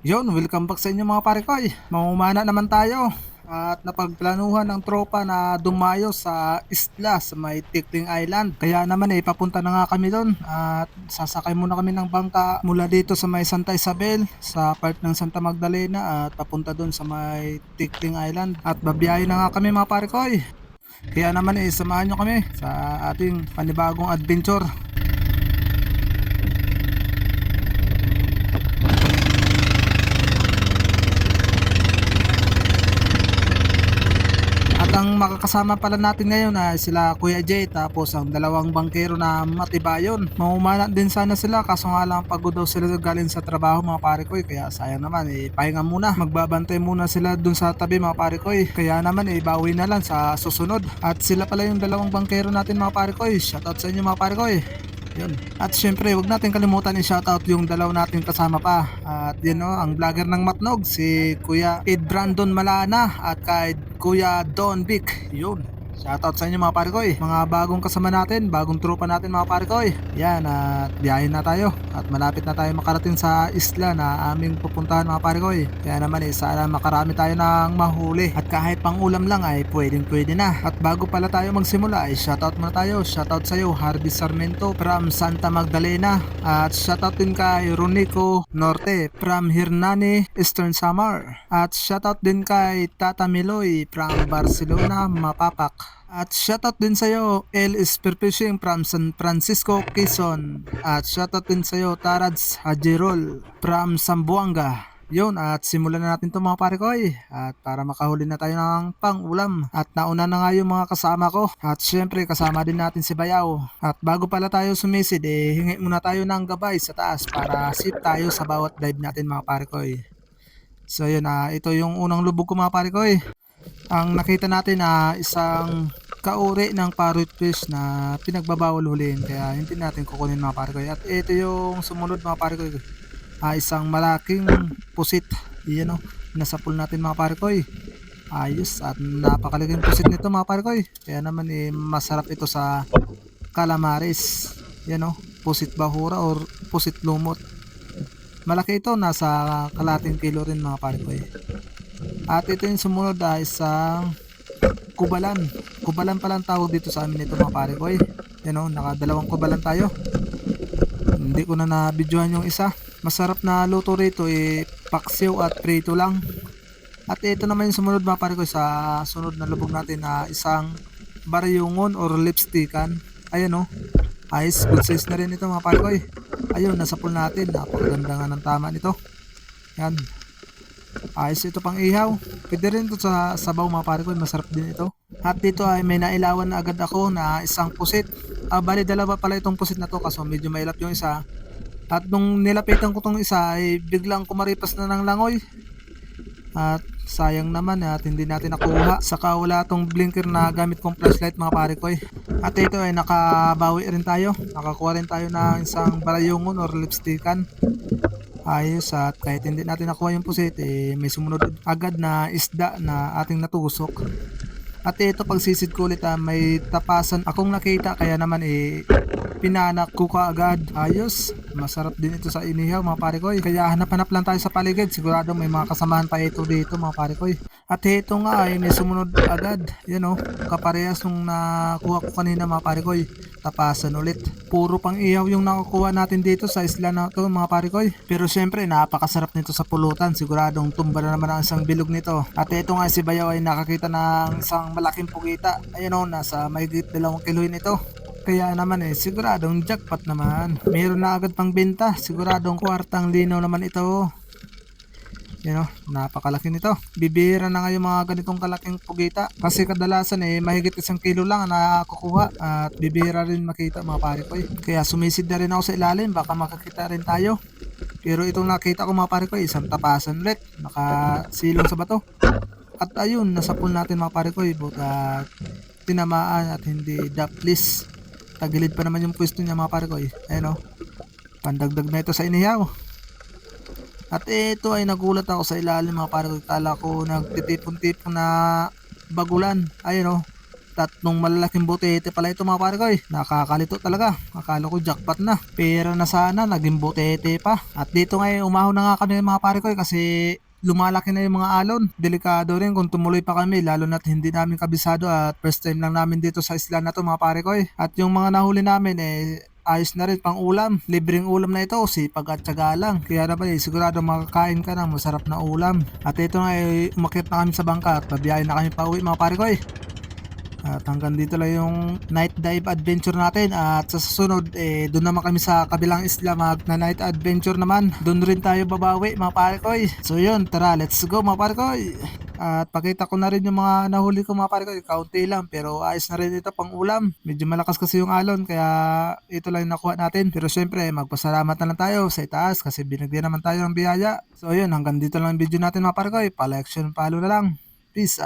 Yon, welcome back sa inyo mga pare ko. Mamumana naman tayo at napagplanuhan ng tropa na dumayo sa isla sa may Tikling Island. Kaya naman papunta na nga kami doon at sasakay muna kami ng bangka mula dito sa may Santa Isabel sa part ng Santa Magdalena at papunta doon sa may Tikling Island at babiyahe na nga kami mga pare ko. Kaya naman samahan nyo kami sa ating panibagong adventure. At ang makakasama pala natin ngayon ay sila Kuya Jay tapos ang dalawang bangkero na matibayon. Mamumana din sana sila kaso nga lang pagod daw sila galing sa trabaho mga pare ko kaya sayang naman pahinga muna. Magbabantay muna sila dun sa tabi mga pare ko kaya naman bawi na lang sa susunod. At sila pala yung dalawang bangkero natin mga pare ko. Shoutout sa inyo mga pare ko. Yun. At syempre, wag natin kalimutan i-shoutout yung dalaw natin kasama pa. At yun ang vlogger ng Matnog, si Kuya Ed Brandon Malana at kay Kuya Don Vic. Yun. Shoutout sa inyo mga pare ko Mga bagong kasama natin, bagong tropa natin mga pare ko Yan, at biyahin na tayo. At malapit na tayo makarating sa isla na aming pupuntahan mga pare ko Kaya naman sana makarami tayo ng mahuli. At kahit pang ulam lang ay pwedeng pwede na. At bago pala tayo magsimula ay shoutout muna tayo. Shoutout sa iyo Harvey Sarmento from Santa Magdalena. At shoutout din kay Ronico Norte from Hernani, Eastern Samar. At shoutout din kay Tata Miloy from Barcelona, Mapapak. At shoutout din sa iyo El Spearfishing from San Francisco, Quezon. At shoutout din sa iyo Tarads Hajirol from Zamboanga. Yun, at simulan na natin to mga pare ko At para makahuli na tayo ng pang-ulam. At nauna na nga yung mga kasama ko. At syempre kasama din natin si Bayaw. At bago pala tayo sumisid hingi muna tayo ng gabay sa taas para safe tayo sa bawat dive natin mga pare ko So yun, ito yung unang lubog ko mga pare ko Ang nakita natin na isang kauri ng parrot fish na pinagbabawal huliin kaya hindi natin kukunin mga pare ko At ito yung sumunod mga pare ko isang malaking pusit. Yan nasa pool natin mga pare ko Ayos at napakalaking pusit nito mga pare ko Kaya naman masarap ito sa calamares. Yan pusit bahura or pusit lumot. Malaki ito, nasa kalating kilo rin mga pare ko At ito yung sumunod isang kubalan. Kubalan pala ang tawag dito sa amin ito mga pare ko Yan nakadalawang kubalan tayo. Hindi ko na na-videohan yung isa. Masarap na luto rito paksiw at prito lang. At ito naman yung sumunod mga pare ko sa sunod na lubog natin na isang baryungon or lipstickan. Ayan ayos, good size na rin ito mga pare ko Ayun, nasa pool natin. Napakaganda nga ng tama nito. Yan. Ayos ito pang ihaw. Pwede rin ito sa sabaw mga pare ko masarap din ito. At dito ay may nailawan na agad ako na isang pusit. Bali dalawa pala itong pusit na to kaso medyo mailap yung isa. At nung nilapitan ko tong isa ay biglang kumaripas na ng langoy. At sayang naman at hindi natin nakuha. Saka wala tong blinker na gamit kong flashlight mga pare ko At ito ay nakabawi rin tayo. Nakakuha rin tayo ng isang balayungon or lipstickan. Ayos, at kahit hindi natin nakuha yung pusit may sumunod agad na isda na ating natusok. At ito pagsisid ko ulit may tapasan akong nakita kaya naman pinanak ko kaagad. Ayos, masarap din ito sa inihaw mga pare ko Kaya hanap-hanap lang tayo sa paligid, sigurado may mga kasamahan pa ito dito mga pare ko At ito nga may sumunod agad. Yan kaparehas nung nakuha ko kanina mga pare ko Tapasan ulit. Puro pang ihaw yung nakukuha natin dito sa isla na to mga pare ko Pero syempre napakasarap nito sa pulutan, siguradong tumba na naman ang isang bilog nito. At ito nga si Bayaw ay nakakita ng isang malaking pugita. Ayun nasa mahigit 2 kilo nito. Kaya naman siguradong jackpot naman. Meron na agad pang benta, siguradong kwartang linaw naman ito. Yan napakalaki nito. Bibihira na nga yung mga ganitong kalaking pugita. Kasi kadalasan mahigit 1 kilo lang ang nakukuha. At bibihira rin makita mga pare ko Kaya sumisid na rin ako sa ilalim, baka makakita rin tayo. Pero itong nakita ko mga pare ko isang tapasan ulit. Nakasilong sa bato. At ayun, nasa pool natin mga pare ko buta tinamaan at hindi daplis. Tagilid pa naman yung pwesto niya mga pare ko Ayan pandagdag na ito sa inihaw. At ito ay nagulat ako sa ilalim mga pare ko. Kala ko nagtitipon-tipon na bagulan. Ayun tatlong malalaking butete pala ito mga pare ko eh. Nakakalito talaga. Akala ko jackpot na. Pero na sana naging butete pa. At dito nga umahon na nga kami mga pare ko kasi lumalaki na yung mga alon. Delikado rin kung tumuloy pa kami lalo na't hindi namin kabisado at first time lang namin dito sa isla na to mga pare ko eh. At yung mga nahuli namin ayos na rin pang ulam. Libreng ulam na ito, sipag at tiyaga lang. Kaya naman sigurado makakain ka ng masarap na ulam. At ito nga umakyat na kami sa bangka at babiyahin na kami pa uwi mga pare ko eh. At hanggang dito lang yung night dive adventure natin at sa susunod doon naman kami sa kabilang isla mag na night adventure naman. Doon rin tayo babawi mga pare ko. So yun, tara let's go mga pare ko. At pakita ko na rin yung mga nahuli ko mga pare ko. Kaunti lang pero ayos na rin ito pang ulam. Medyo malakas kasi yung alon kaya ito lang yung nakuha natin. Pero syempre magpasalamat na lang tayo sa itaas kasi binigyan naman tayo ng biyaya. So yun, hanggang dito lang yung video natin mga pare ko. Pa-like, share, follow na lang. Peace out.